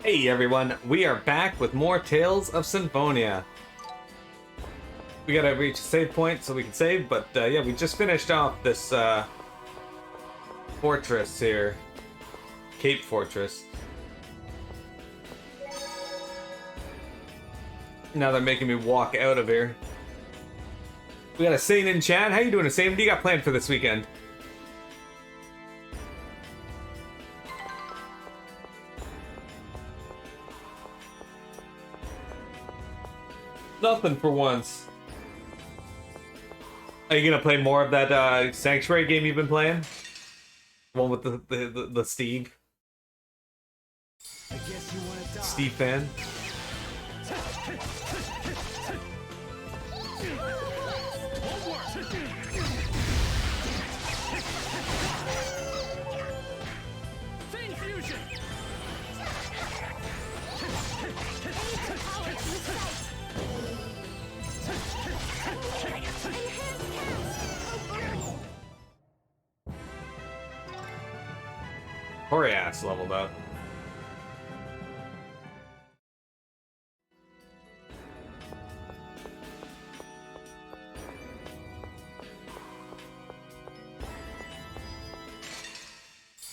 Hey everyone, we are back with more Tales of Symphonia. We gotta reach a save point so we can save, but yeah, we just finished off this fortress here. Cape Fortress. Now they're making me walk out of here. We got a Sane in chat. How you doing, Sane? What do you got planned for this weekend? Nothing for once. Are you gonna play more of that Sanctuary game you've been playing? The one with the Steve. I guess you wanna die. Steve fan. Ass leveled up.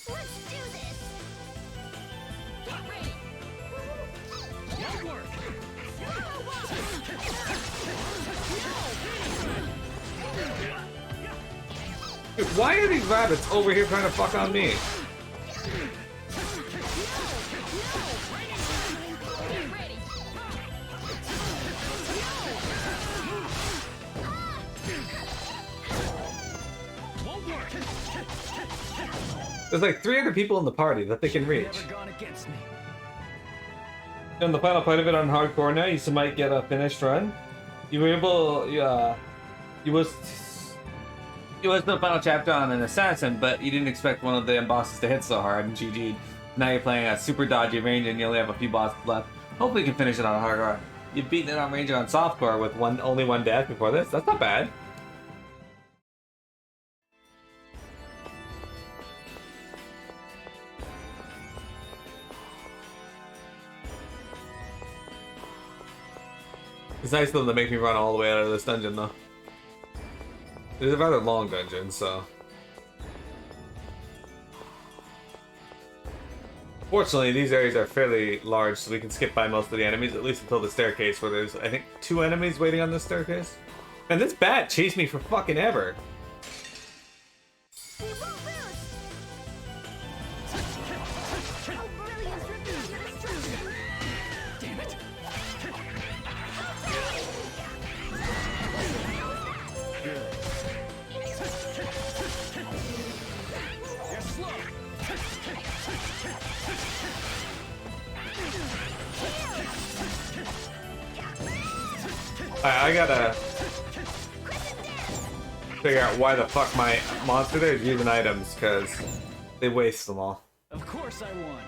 Let's do this. Get ready. Good work. Dude, why are these rabbits over here trying to fuck on me? There's like 300 people in the party that they can reach. Never gone against me. In the final part of it on hardcore now, you might get a finished run. You were able, you was the final chapter on an assassin, but you didn't expect one of the bosses to hit so hard and GG'd. Now you're playing a super dodgy ranger and you only have a few bosses left. Hopefully you can finish it on hardcore. You've beaten it on ranger on softcore with only one death before this. That's not bad. It's nice of them to make me run all the way out of this dungeon, though. It is a rather long dungeon, so... Fortunately, these areas are fairly large, so we can skip by most of the enemies, at least until the staircase, where there's, I think, 2 enemies waiting on the staircase. And this bat chased me for fucking ever. We won't lose. Oh, brilliant. Destruction. Damn it. You're slow. I gotta figure out why the fuck my monster there is using items, because they waste them all. Of course I won.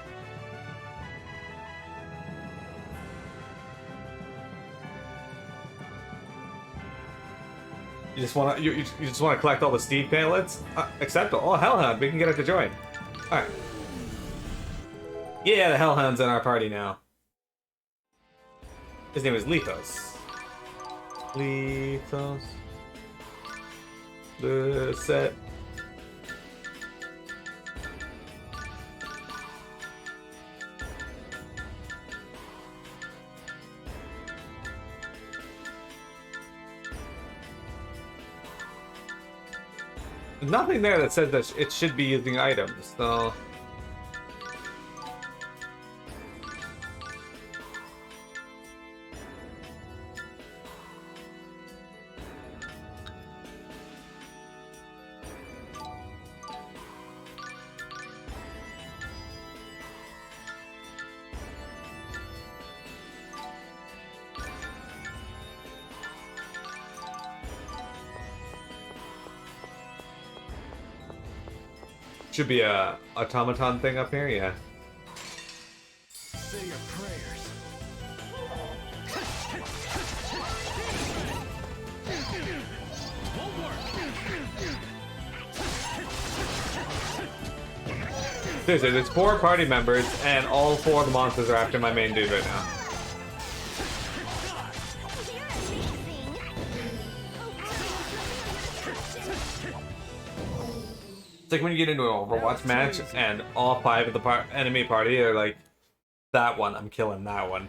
You just wanna collect all the Steve pallets? Acceptable. Oh, Hellhound, we can get it to join. Alright. Yeah, the Hellhound's in our party now. His name is Lethos. Lethos. The set. There's nothing there that says that it should be using items, so... Should be a automaton thing up here, yeah. Say your prayers. Won't work. Seriously, there's 4 party members, and all 4 of the monsters are after my main dude right now. You're amazing. It's like when you get into an Overwatch match, and all 5 of the enemy party are like, that one, I'm killing that one.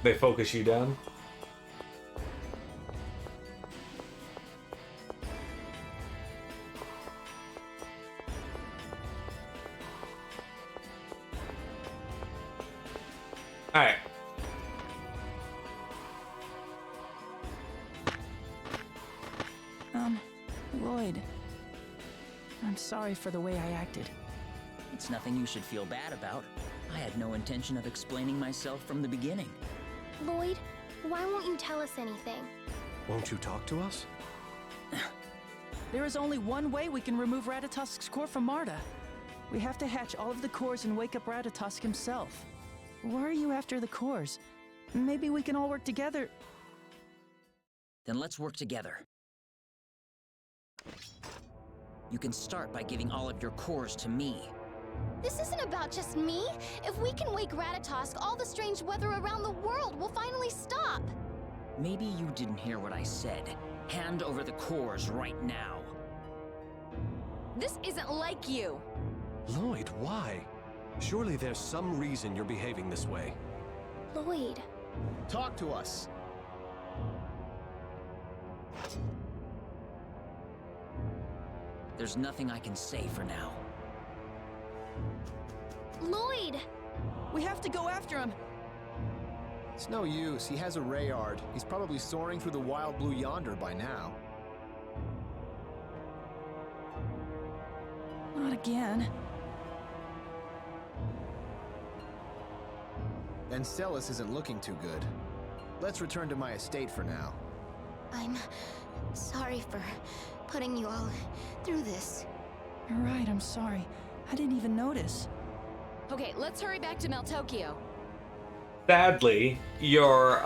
They focus you down. Alright. Lloyd. I'm sorry for the way I acted. It's nothing you should feel bad about. I had no intention of explaining myself from the beginning. Lloyd, why won't you tell us anything? Won't you talk to us? There is only one way we can remove Ratatosk's core from Marta. We have to hatch all of the cores and wake up Ratatosk himself. Why are you after the cores? Maybe we can all work together. Then let's work together. You can start by giving all of your cores to me. This isn't about just me. If we can wake Ratatosk, all the strange weather around the world will finally stop. Maybe you didn't hear what I said. Hand over the cores right now. This isn't like you. Lloyd, why? Surely there's some reason you're behaving this way. Lloyd. Talk to us. There's nothing I can say for now. Lloyd! We have to go after him. It's no use. He has a Rayard. He's probably soaring through the wild blue yonder by now. Not again. And Celis isn't looking too good. Let's return to my estate for now. I'm sorry for putting you all through this. You're right, I'm sorry. I didn't even notice. Okay, let's hurry back to Meltokio. Sadly, your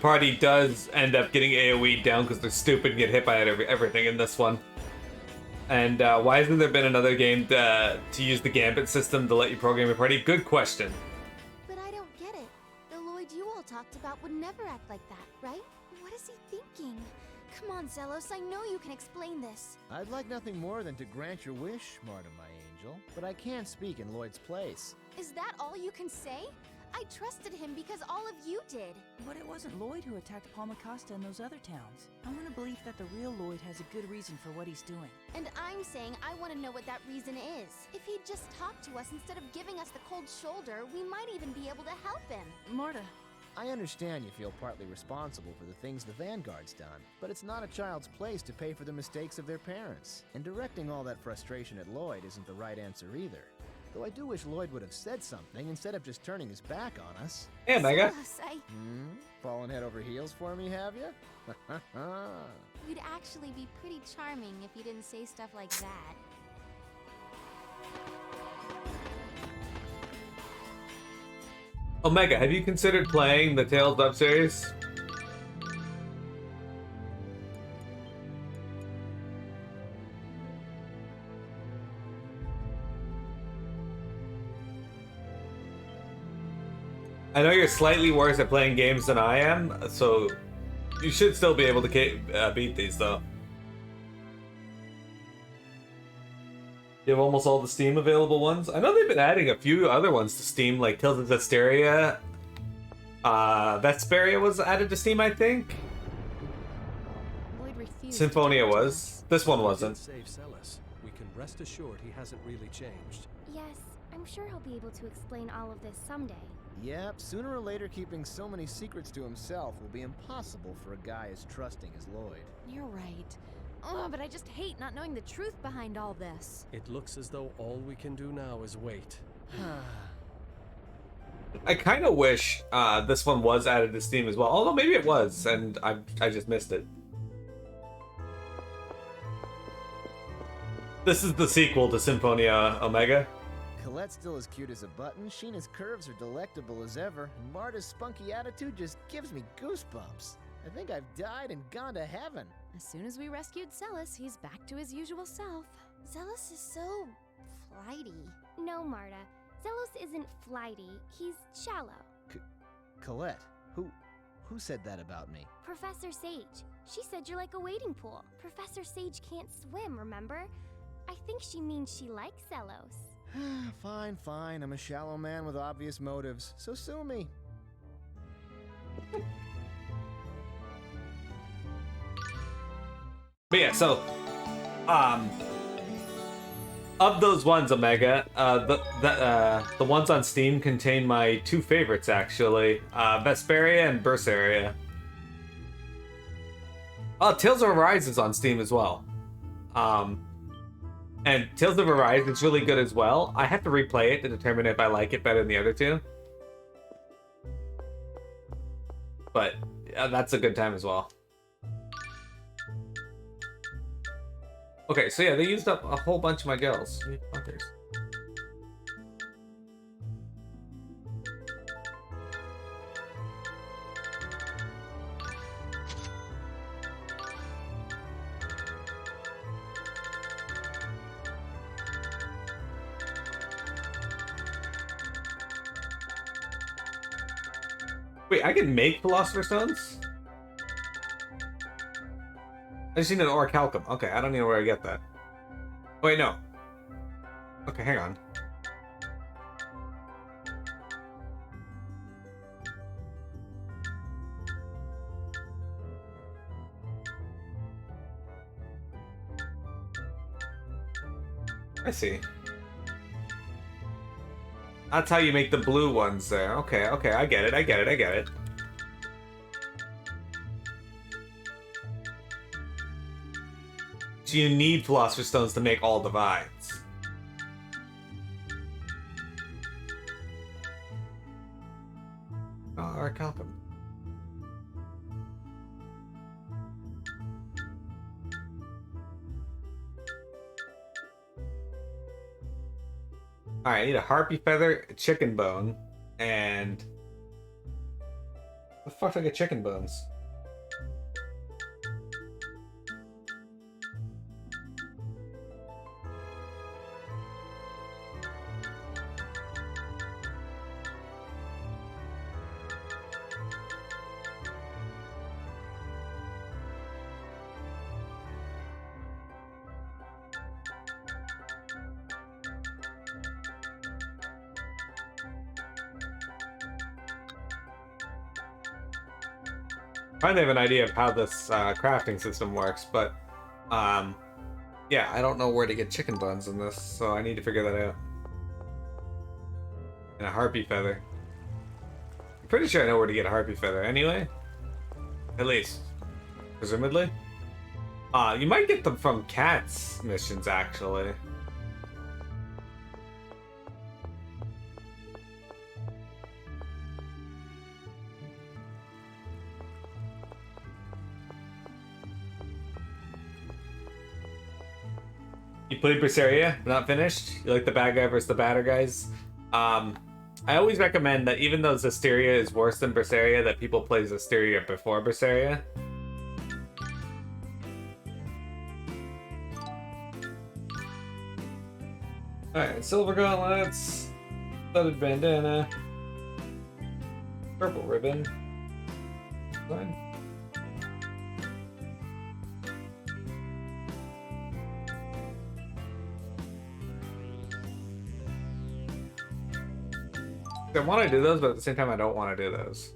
party does end up getting AoE down because they're stupid and get hit by everything in this one. And why hasn't there been another game to use the Gambit system to let you program your party? Good question. But I don't get it. The Lloyd you all talked about would never act like that, right? What is he thinking? Come on, Zelos, I know you can explain this. I'd like nothing more than to grant your wish, Marta, my angel, but I can't speak in Lloyd's place. Is that all you can say? I trusted him because all of you did. But it wasn't Lloyd who attacked Palmacosta and those other towns. I want to believe that the real Lloyd has a good reason for what he's doing. And I'm saying I want to know what that reason is. If he'd just talked to us instead of giving us the cold shoulder, we might even be able to help him. Marta, I understand you feel partly responsible for the things the Vanguard's done, but it's not a child's place to pay for the mistakes of their parents. And directing all that frustration at Lloyd isn't the right answer either. Though I do wish Lloyd would have said something instead of just turning his back on us. Hey, Mega. Zelos, Fallen head over heels for me, have you? you'd actually be pretty charming if you didn't say stuff like that. Omega, have you considered playing the Tales of series? I know you're slightly worse at playing games than I am, so you should still be able to beat these, though. You have almost all the Steam available ones. I know they've been adding a few other ones to Steam, like Tales of Zestiria. Vesperia was added to Steam, I think. Lloyd refused. Symphonia was. This one wasn't. Save Celis. We can rest assured he hasn't really changed. Yes, I'm sure he'll be able to explain all of this someday. Yep, sooner or later keeping so many secrets to himself will be impossible for a guy as trusting as Lloyd. You're right. Oh, but I just hate not knowing the truth behind all this. It looks as though all we can do now is wait. I kind of wish this one was added to Steam as well. Although maybe it was, and I just missed it. This is the sequel to Symphonia Omega. Colette's still as cute as a button, Sheena's curves are delectable as ever, and Marta's spunky attitude just gives me goosebumps. I think I've died and gone to heaven. As soon as we rescued Celis, he's back to his usual self. Zealous is so flighty. No, Marta. Zelos isn't flighty. He's shallow. Colette, who said that about me? Professor Sage. She said you're like a wading pool. Professor Sage can't swim, remember? I think she means she likes Zelos. Fine. I'm a shallow man with obvious motives, so sue me. But yeah, so of those ones, Omega, the ones on Steam contain my two favorites actually, Vesperia and Berseria. Oh, Tales of Arise is on Steam as well. And Tales of Arise is really good as well. I have to replay it to determine if I like it better than the other two. But that's a good time as well. Okay, so yeah, they used up a whole bunch of my gills. You fuckers. Wait, I can make Philosopher's Stones? I just need an orichalcum. Okay, I don't know where I get that. Wait, no. Okay, hang on. I see. That's how you make the blue ones there. Okay, I get it. So you need Philosopher's Stones to make all the vines. Oh, orichalcum. Alright, I need a harpy feather, a chicken bone, and... the fuck do I get chicken bones? I kind of have an idea of how this crafting system works, but yeah, I don't know where to get chicken bones in this, so I need to figure that out. And a harpy feather. I'm pretty sure I know where to get a harpy feather anyway. At least, presumably. You might get them from Cat's missions, actually. You played Berseria, but not finished? You like the bad guy versus the badder guys? I always recommend that even though Zestiria is worse than Berseria, that people play Zestiria before Berseria. Alright, silver gauntlets, studded bandana, purple ribbon. Fine. I want to do those, but at the same time I don't want to do those.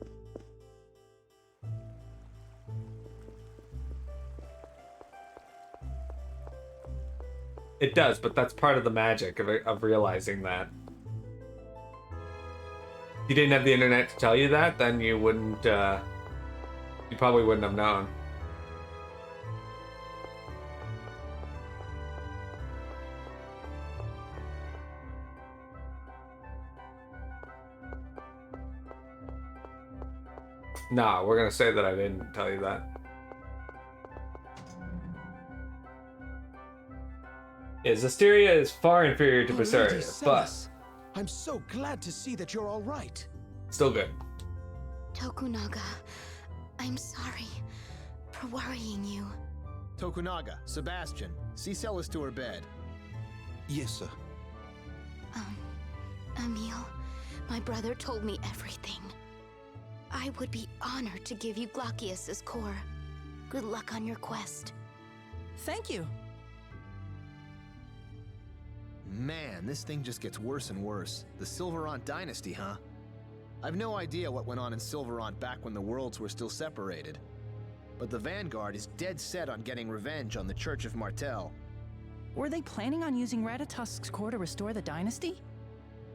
It does, but that's part of the magic of realizing that. If you didn't have the internet to tell you that, then you wouldn't, you probably wouldn't have known. Nah, we're gonna say that I didn't tell you that. Yeah, Zestiria is far inferior to Berseria, but I'm so glad to see that you're all right. still good. Tokunaga, I'm sorry for worrying you. Tokunaga, Sebastian, see Celis to her bed. Yes, sir. Emil, my brother told me everything. I would be honored to give you Glaucius's core. Good luck on your quest. Thank you. Man, this thing just gets worse and worse. The Silverant dynasty, huh? I've no idea what went on in Silverant back when the worlds were still separated. But the Vanguard is dead set on getting revenge on the Church of Martel. Were they planning on using Ratatosk's core to restore the dynasty?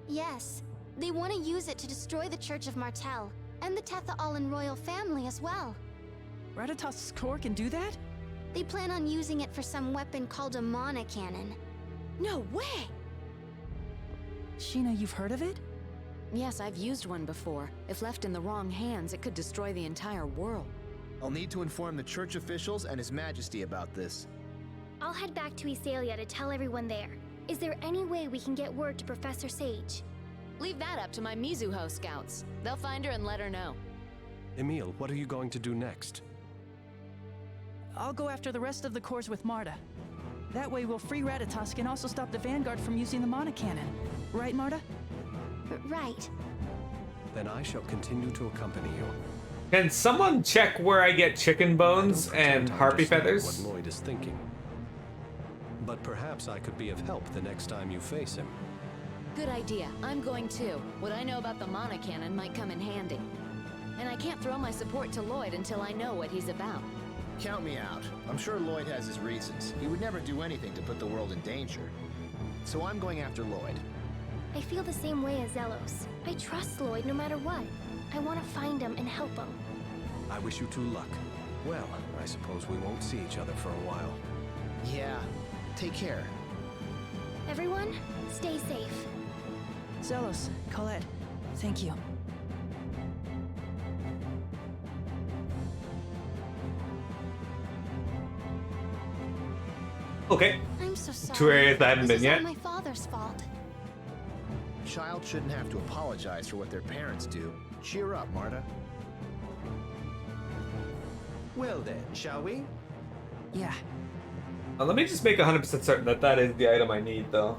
Yes, they want to use it to destroy the Church of Martel, and the Tethaalen royal family as well. Ratatosk's core can do that? They plan on using it for some weapon called a mana cannon. No way! Sheena, you've heard of it? Yes, I've used one before. If left in the wrong hands, it could destroy the entire world. I'll need to inform the church officials and His Majesty about this. I'll head back to Iselia to tell everyone there. Is there any way we can get word to Professor Sage? Leave that up to my Mizuho scouts. They'll find her and let her know. Emil, what are you going to do next? I'll go after the rest of the cores with Marta. That way we'll free Ratatosk and also stop the Vanguard from using the mana cannon. Right, Marta? Right. Then I shall continue to accompany you. Can someone check where I get chicken bones I don't pretend and to harpy understand feathers? What Lloyd is thinking. But perhaps I could be of help the next time you face him. Good idea. I'm going too. What I know about the mana cannon might come in handy. And I can't throw my support to Lloyd until I know what he's about. Count me out. I'm sure Lloyd has his reasons. He would never do anything to put the world in danger. So I'm going after Lloyd. I feel the same way as Zelos. I trust Lloyd no matter what. I want to find him and help him. I wish you two luck. Well, I suppose we won't see each other for a while. Yeah, take care. Everyone, stay safe. Zelos, Colette, thank you. Okay. I'm so sorry. Two areas I haven't This been is yet. all my father's fault. A child shouldn't have to apologize for what their parents do. Cheer up, Marta. Well then, shall we? Yeah. Let me just make 100% certain that that is the item I need, though.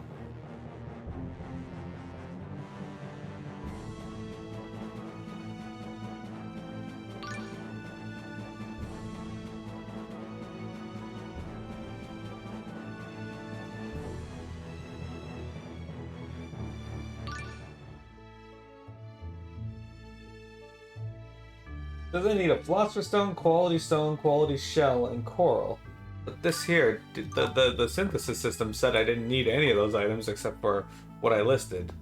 Doesn't need a philosopher's stone, quality shell, and coral. But this here, the synthesis system said I didn't need any of those items except for what I listed.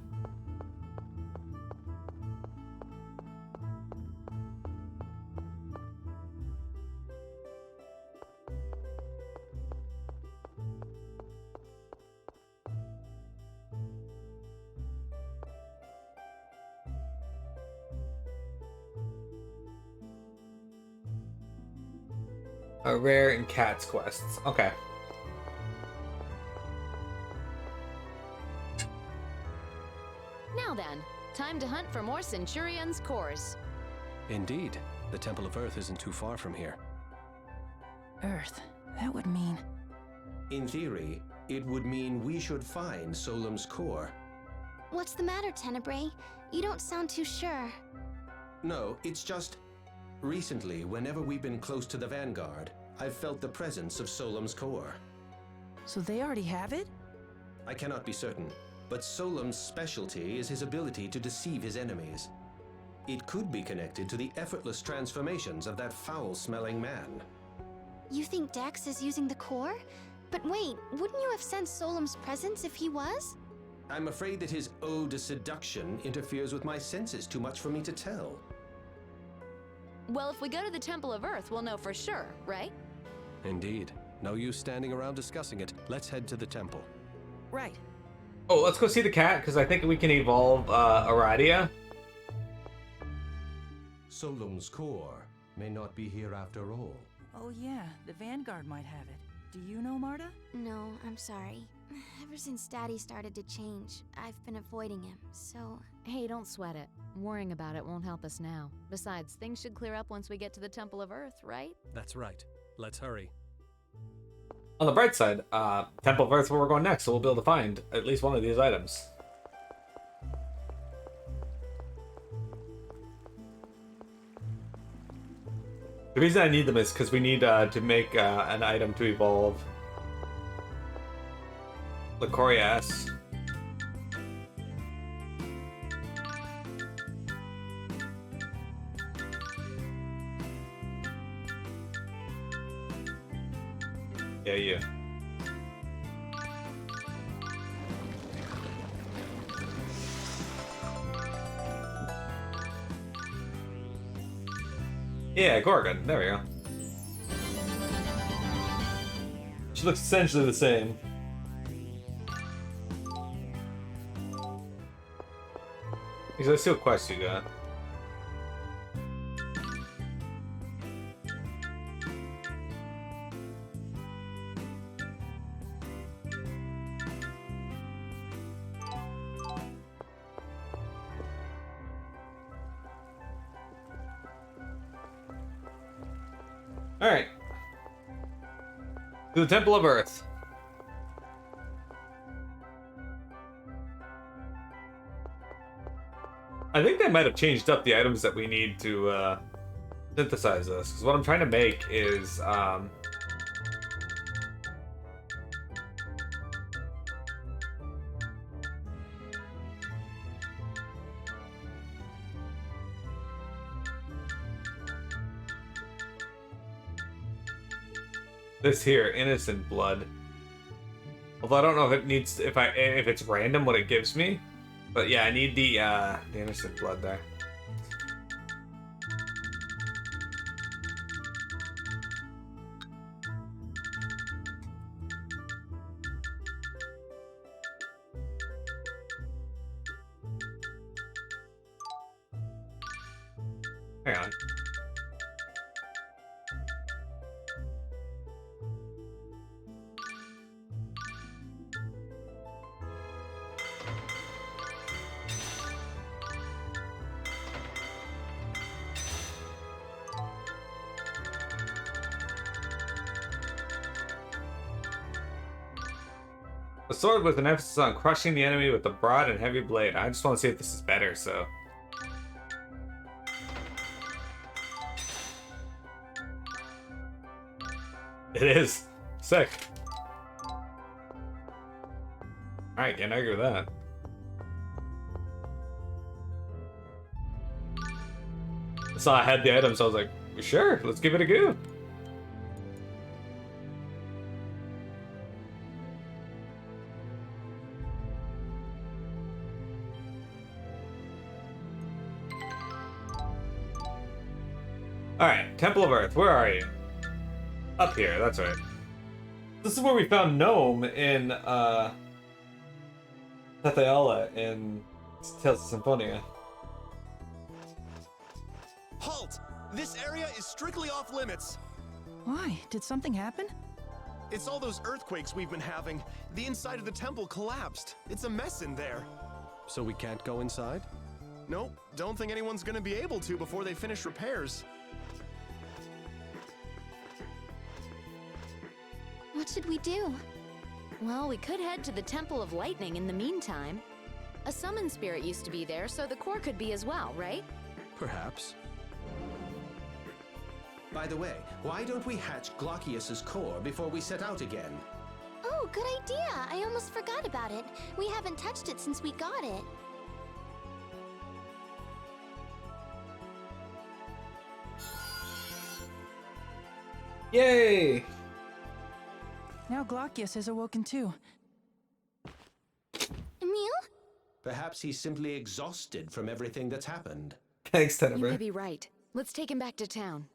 Rare and Cat's quests. Okay. Now then, time to hunt for more Centurion's cores. Indeed. The Temple of Earth isn't too far from here. Earth. That would mean... In theory, it would mean we should find Solemn's core. What's the matter, Tenebrae? You don't sound too sure. No, it's just... Recently, whenever we've been close to the Vanguard, I've felt the presence of Solemn's core. So they already have it? I cannot be certain, but Solemn's specialty is his ability to deceive his enemies. It could be connected to the effortless transformations of that foul-smelling man. You think Dex is using the core? But wait, wouldn't you have sensed Solemn's presence if he was? I'm afraid that his ode to seduction interferes with my senses too much for me to tell. Well, if we go to the Temple of Earth, we'll know for sure, right? Indeed. No use standing around discussing it. Let's head to the temple. Right. Oh, let's go see the cat, because I think we can evolve Aradia. Solemn's core may not be here after all. Oh yeah, the Vanguard might have it. Do you know, Marta? No, I'm sorry. Ever since Daddy started to change, I've been avoiding him, so... Hey, don't sweat it. Worrying about it won't help us now. Besides, things should clear up once we get to the Temple of Earth, right? That's right. Let's hurry. On the bright side, Temple of Earth where we're going next, so we'll be able to find at least one of these items. The reason I need them is because we need to make an item to evolve. Licorias. Yeah, you. Yeah, Gorgon. There we go. She looks essentially the same. Let's see what quests you got. Alright. To the Temple of Earth. I think they might have changed up the items that we need to synthesize this. Because what I'm trying to make is this here, innocent blood. Although I don't know if it needs, if it's random what it gives me. But yeah, I need the innocent blood there. Hang on. A sword with an emphasis on crushing the enemy with a broad and heavy blade. I just want to see if this is better, so. It is. Sick. Alright, can't argue with that. I saw I had the item, so I was like, sure, let's give it a go. Alright, Temple of Earth, where are you? Up here, that's right. This is where we found Gnome in, Tethayala in Tales of Symphonia. Halt! This area is strictly off limits. Why? Did something happen? It's all those earthquakes we've been having. The inside of the temple collapsed. It's a mess in there. So we can't go inside? Nope, don't think anyone's gonna be able to before they finish repairs. What should we do? Well, we could head to the Temple of Lightning in the meantime. A summon spirit used to be there, so the core could be as well, right? Perhaps. By the way, why don't we hatch Glaucius's core before we set out again? Oh, good idea! I almost forgot about it. We haven't touched it since we got it. Yay! Now Glaucius has awoken too. Emil? Perhaps he's simply exhausted from everything that's happened. Thanks, You may Tenebrae. be right. Let's take him back to town.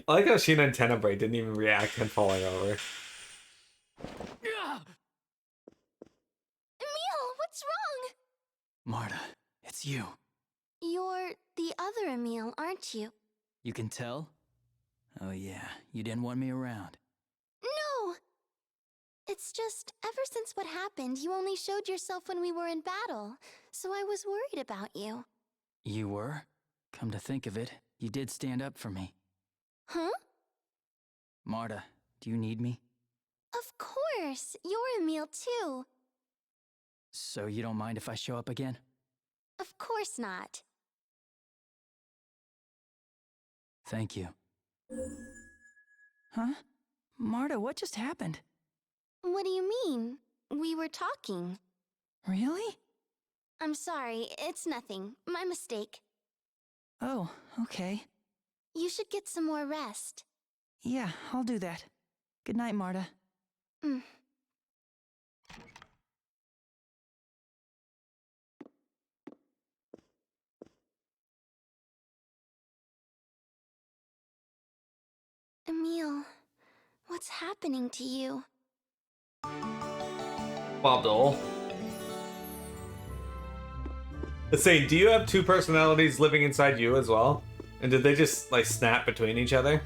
I like how Sheena and Tenebrae didn't even react and falling over. Emil, what's wrong? Marta, it's you. You're the other Emil, aren't you? You can tell? Oh yeah, you didn't want me around. No! It's just, ever since what happened, you only showed yourself when we were in battle, so I was worried about you. You were? Come to think of it, you did stand up for me. Huh? Marta, do you need me? Of course! You're Emil, too. So you don't mind if I show up again? Of course not. Thank you. Huh? Marta, what just happened? What do you mean? We were talking. Really? I'm sorry, it's nothing. My mistake. Oh, okay. You should get some more rest. Yeah, I'll do that. Good night, Marta. Mm. Emil, what's happening to you? Bob Dole. It's saying, do you have two personalities living inside you as well? And did they just, like, snap between each other?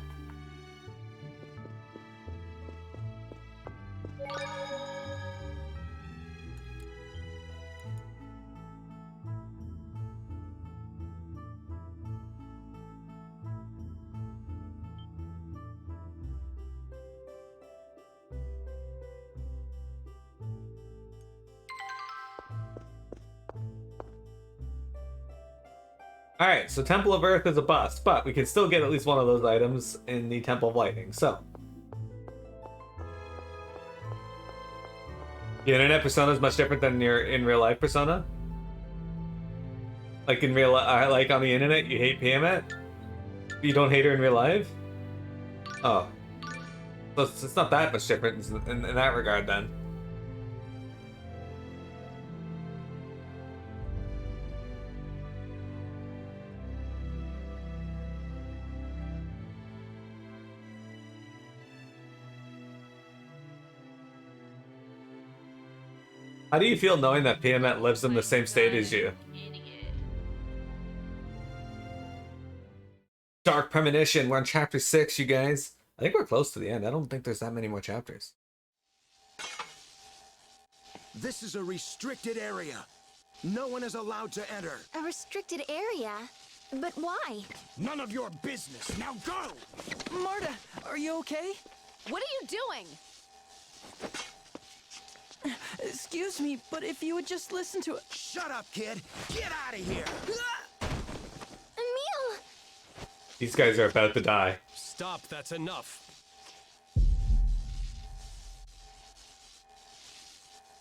Alright, so Temple of Earth is a bust, but we can still get at least one of those items in the Temple of Lightning, so. The internet persona is much different than your in real life persona? Like in real like on the internet, you hate Piamat? You don't hate her in real life? Oh. So it's not that much different in that regard then. How do you feel knowing that Piamat lives in the same state as you? Dark Premonition, we're on chapter 6, you guys. I think we're close to the end. I don't think there's that many more chapters. This is a restricted area. No one is allowed to enter. A restricted area? But why? None of your business. Now go! Marta, are you okay? What are you doing? Excuse me, but if you would just listen to it. Shut up, kid! Get out of here! Emil! These guys are about to die. Stop, that's enough.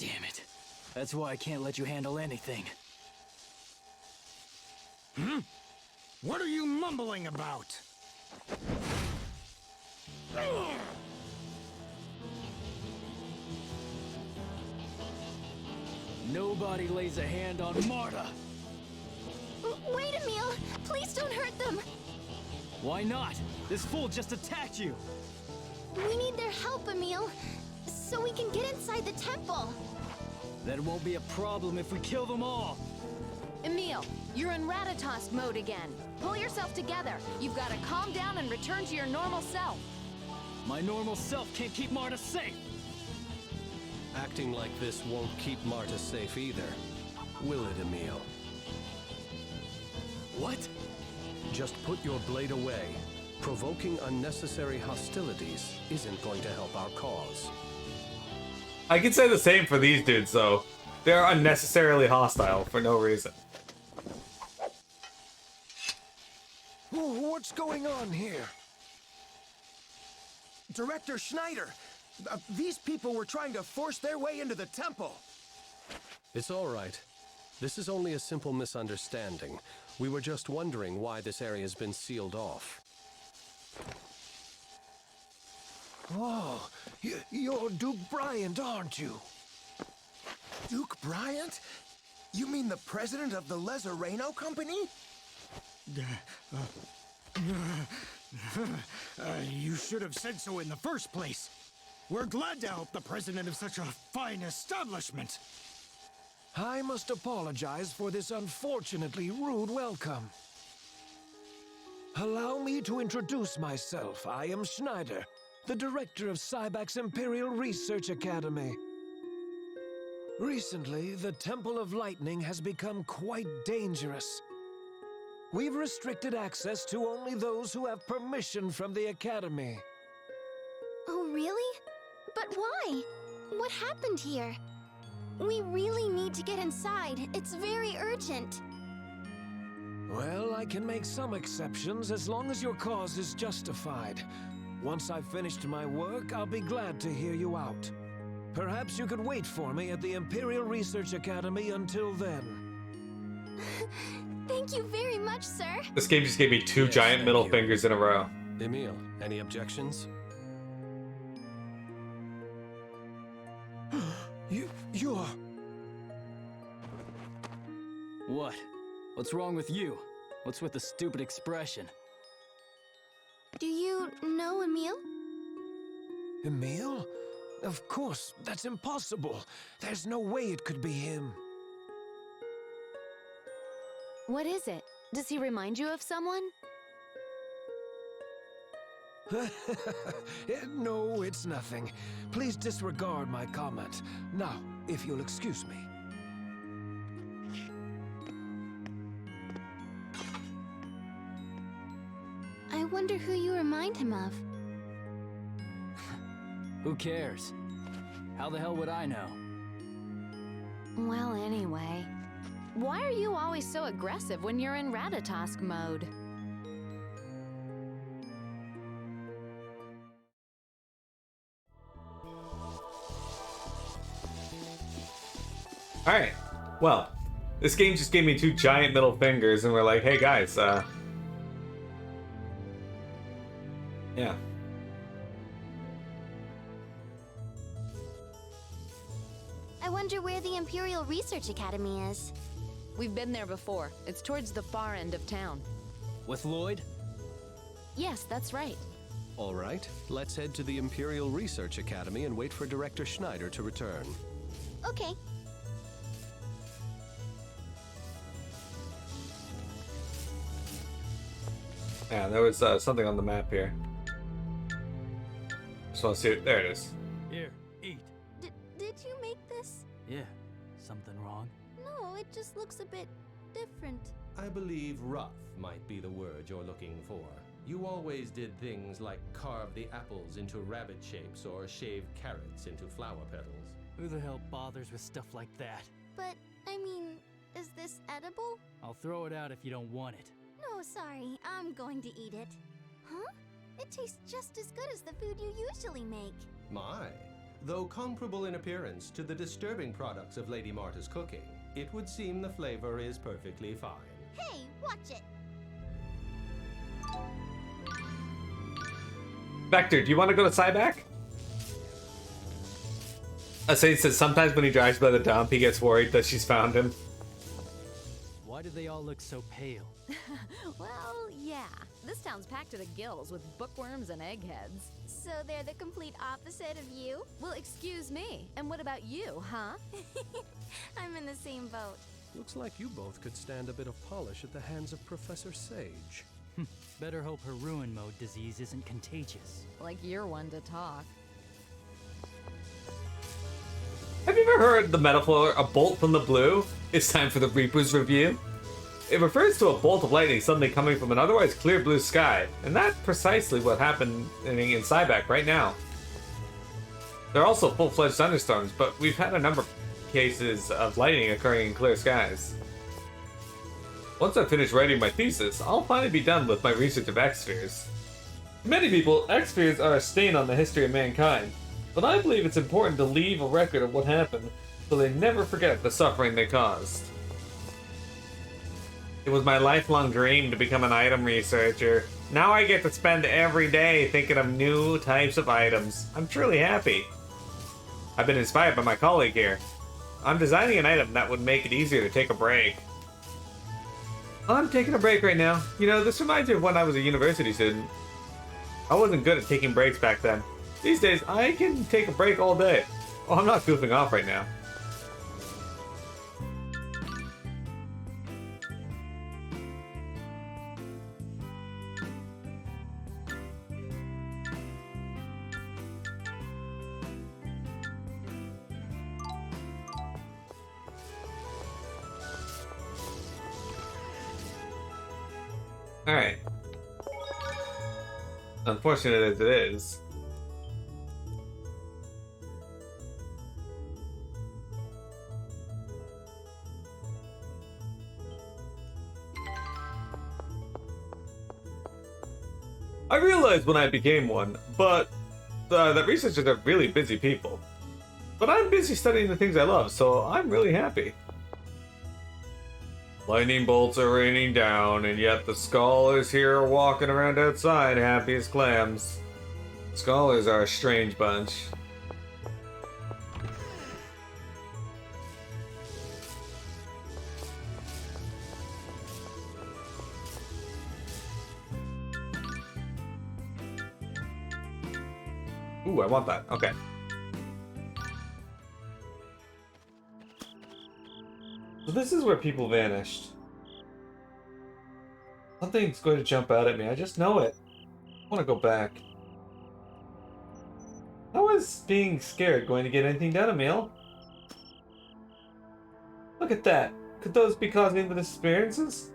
Damn it. That's why I can't let you handle anything. Hmm? What are you mumbling about? Nobody lays a hand on Marta. Wait, Emil! Please don't hurt them! Why not? This fool just attacked you. We need their help, Emil, so we can get inside the temple. That won't be a problem if we kill them all. Emil, you're in Ratatosk mode again. Pull yourself together. You've got to calm down and return to your normal self. My normal self can't keep Marta safe. Acting like this won't keep Marta safe either. Will it, Emil? What? Just put your blade away. Provoking unnecessary hostilities isn't going to help our cause. I can say the same for these dudes, though. They're unnecessarily hostile for no reason. What's going on here? Director Schneider! These people were trying to force their way into the temple! It's all right. This is only a simple misunderstanding. We were just wondering why this area has been sealed off. Oh, you're Duke Bryant, aren't you? Duke Bryant? You mean the president of the Lezareno Company? You should have said so in the first place. We're glad to help the president of such a fine establishment. I must apologize for this unfortunately rude welcome. Allow me to introduce myself. I am Schneider, the director of Cybak's Imperial Research Academy. Recently, the Temple of Lightning has become quite dangerous. We've restricted access to only those who have permission from the Academy. Oh, really? But why? What happened here? We really need to get inside. It's very urgent. Well, I can make some exceptions as long as your cause is justified. Once I've finished my work, I'll be glad to hear you out. Perhaps you could wait for me at the Imperial Research Academy until then. Thank you very much, sir. This game just gave me two giant middle fingers in a row. Emil, any objections? You're... What? What's wrong with you? What's with the stupid expression? Do you know Emil? Emil? Of course, that's impossible. There's no way it could be him. What is it? Does he remind you of someone? No, it's nothing. Please disregard my comment. Now, if you'll excuse me. I wonder who you remind him of. Who cares? How the hell would I know? Well, anyway. Why are you always so aggressive when you're in Ratatosk mode? Alright, well, this game just gave me two giant middle fingers and we're like, hey guys, yeah. I wonder where the Imperial Research Academy is. We've been there before. It's towards the far end of town. With Lloyd? Yes, that's right. All right, let's head to the Imperial Research Academy and wait for Director Schneider to return. Okay. Yeah, there was something on the map here. Just want to see it. There it is. Here, eat. Did you make this? Yeah. Something wrong? No, it just looks a bit different. I believe rough might be the word you're looking for. You always did things like carve the apples into rabbit shapes or shave carrots into flower petals. Who the hell bothers with stuff like that? But, I mean, is this edible? I'll throw it out if you don't want it. No, sorry. I'm going to eat it. Huh? It tastes just as good as the food you usually make. My. Though comparable in appearance to the disturbing products of Lady Marta's cooking, it would seem the flavor is perfectly fine. Hey, watch it. Vector, do you want to go to Cyback? Sage says sometimes when he drives by the dump, he gets worried that she's found him. Why do they all look so pale? Well, yeah. This town's packed to the gills with bookworms and eggheads. So they're the complete opposite of you? Well, excuse me. And what about you, huh? I'm in the same boat. Looks like you both could stand a bit of polish at the hands of Professor Sage. Better hope her ruin mode disease isn't contagious. Like you're one to talk. Have you ever heard the metaphor, a bolt from the blue? It's time for the Reaper's review. It refers to a bolt of lightning suddenly coming from an otherwise clear blue sky, and that's precisely what happened in Cyback right now. There are also full-fledged thunderstorms, but we've had a number of cases of lightning occurring in clear skies. Once I finish writing my thesis, I'll finally be done with my research of X-spheres. To many people, X-spheres are a stain on the history of mankind, but I believe it's important to leave a record of what happened so they never forget the suffering they caused. It was my lifelong dream to become an item researcher. Now I get to spend every day thinking of new types of items. I'm truly happy. I've been inspired by my colleague here. I'm designing an item that would make it easier to take a break. I'm taking a break right now. You know, this reminds me of when I was a university student. I wasn't good at taking breaks back then. These days, I can take a break all day. Oh, I'm not goofing off right now. Alright. Unfortunate as it is. I realized when I became one, but that researchers are really busy people. But I'm busy studying the things I love, so I'm really happy. Lightning bolts are raining down, and yet the scholars here are walking around outside happy as clams. Scholars are a strange bunch. Ooh, I want that. Okay. So this is where people vanished. Something's going to jump out at me. I just know it. I want to go back. How is being scared going to get anything done, Emil? Look at that. Could those be causing the experiences?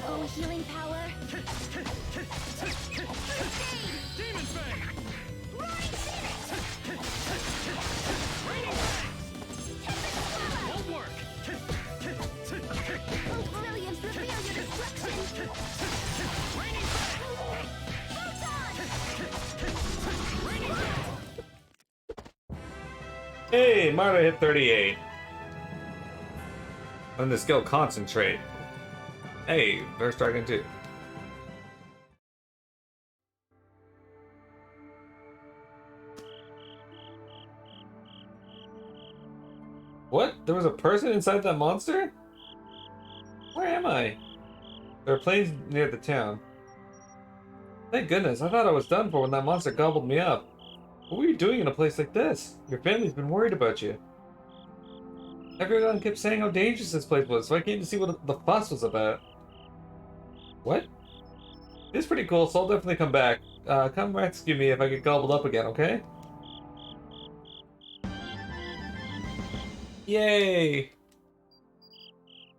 Oh, healing power. Demon Fang! Roaring Phoenix. Won't work! Oh, brilliant, reveal your destruction. Raining Fang! Photon. Hey, Marta hit 38. On the skill Concentrate. Hey, Burst Dragon 2. What? There was a person inside that monster? Where am I? There are planes near the town. Thank goodness, I thought I was done for when that monster gobbled me up. What were you doing in a place like this? Your family's been worried about you. Everyone kept saying how dangerous this place was, so I came to see what the fuss was about. What? It's pretty cool, so I'll definitely come back. Come rescue me if I get gobbled up again, okay? Yay!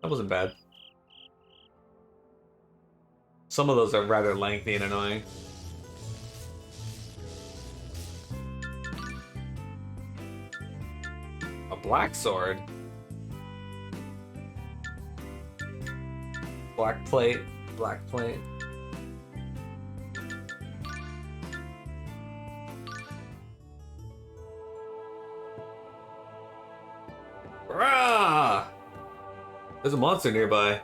That wasn't bad. Some of those are rather lengthy and annoying. A black sword? Black plate. Black plate. Rah! There's a monster nearby.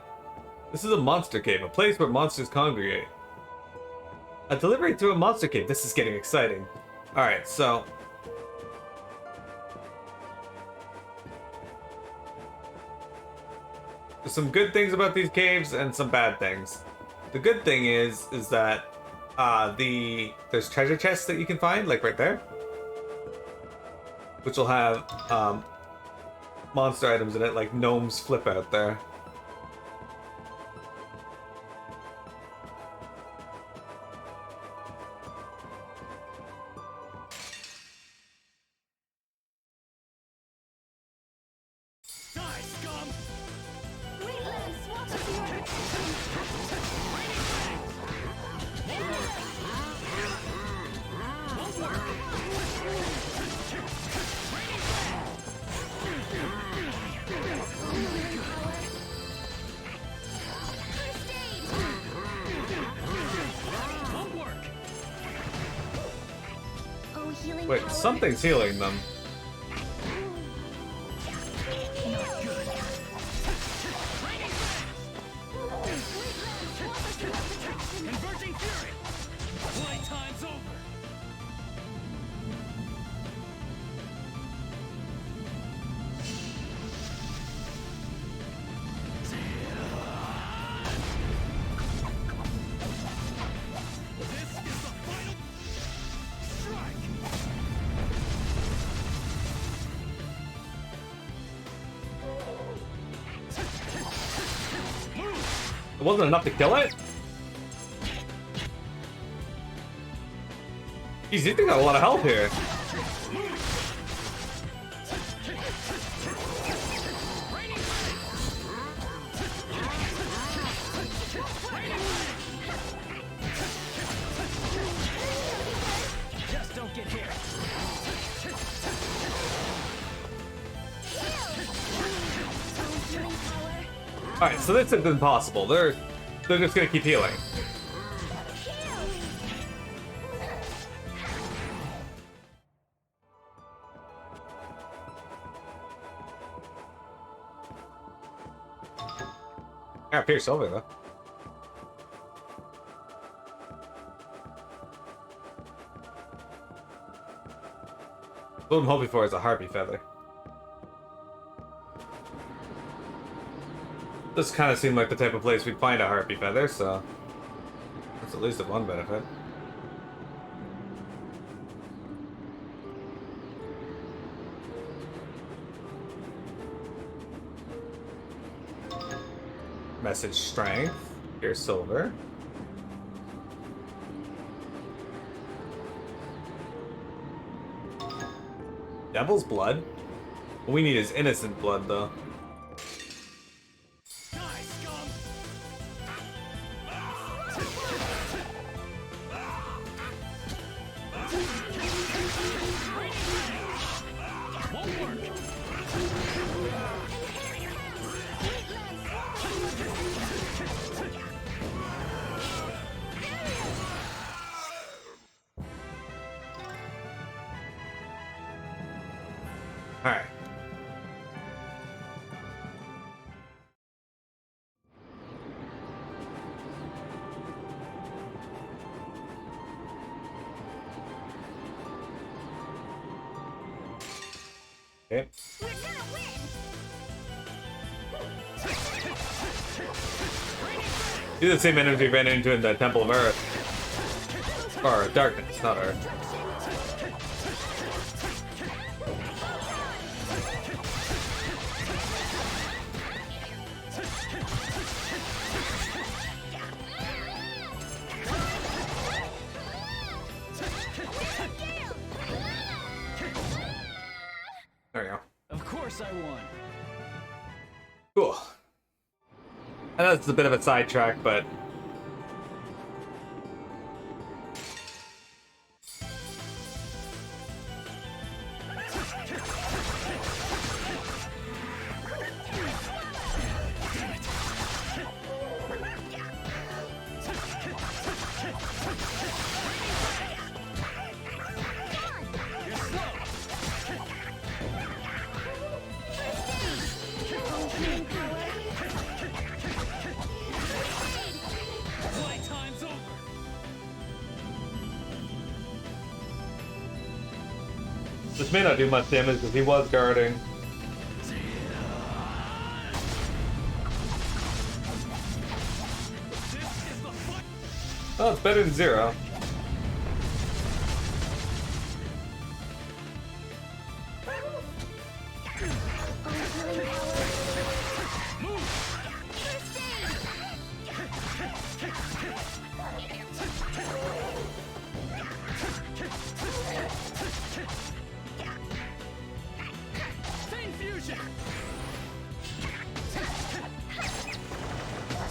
This is a monster cave, a place where monsters congregate. A delivery to a monster cave. This is getting exciting. Alright, so... there's some good things about these caves and some bad things. The good thing is that there's treasure chests that you can find, like right there, which will have monster items in it, like gnomes flip out there. Wait, something's healing them. Converging Fury! Playtime's over! This is the final strike! It wasn't enough to kill it? Jeez, you got a lot of health here. Alright, so this is impossible. They're just gonna keep healing. Yeah, Pierce over though. What I'm hoping for is a harpy feather. This kind of seemed like the type of place we'd find a harpy feather, so that's at least one benefit. Message strength. Here's silver. Devil's blood. What we need is innocent blood, though. Alright. Okay. These are the same enemies we ran into in the Temple of Earth. Or Darkness, not Earth. There we go. Of course I won. Cool. I know it's a bit of a sidetrack, but this may not do much damage because he was guarding. Oh, it's better than zero.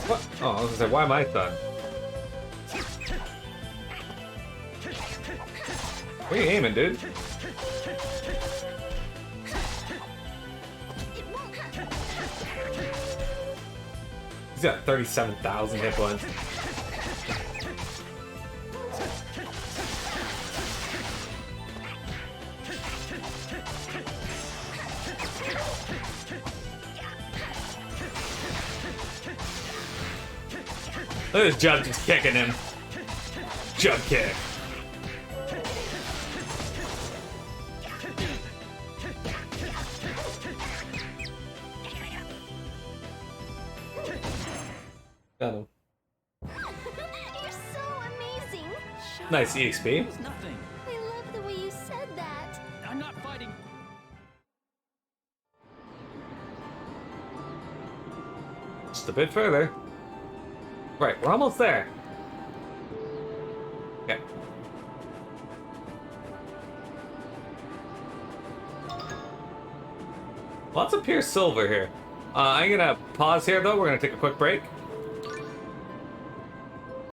What? Oh, I was gonna say, why am I stunned? Where are you aiming, dude? He's got 37,000 hit points. Look at this Jug just kicking him. Jug kick. Got him. You're so amazing. Nice EXP. Nothing. I love the way you said that. I'm not fighting. Just a bit further. Right, we're almost there. Okay. Lots of pure silver here. I'm gonna pause here though. We're gonna take a quick break.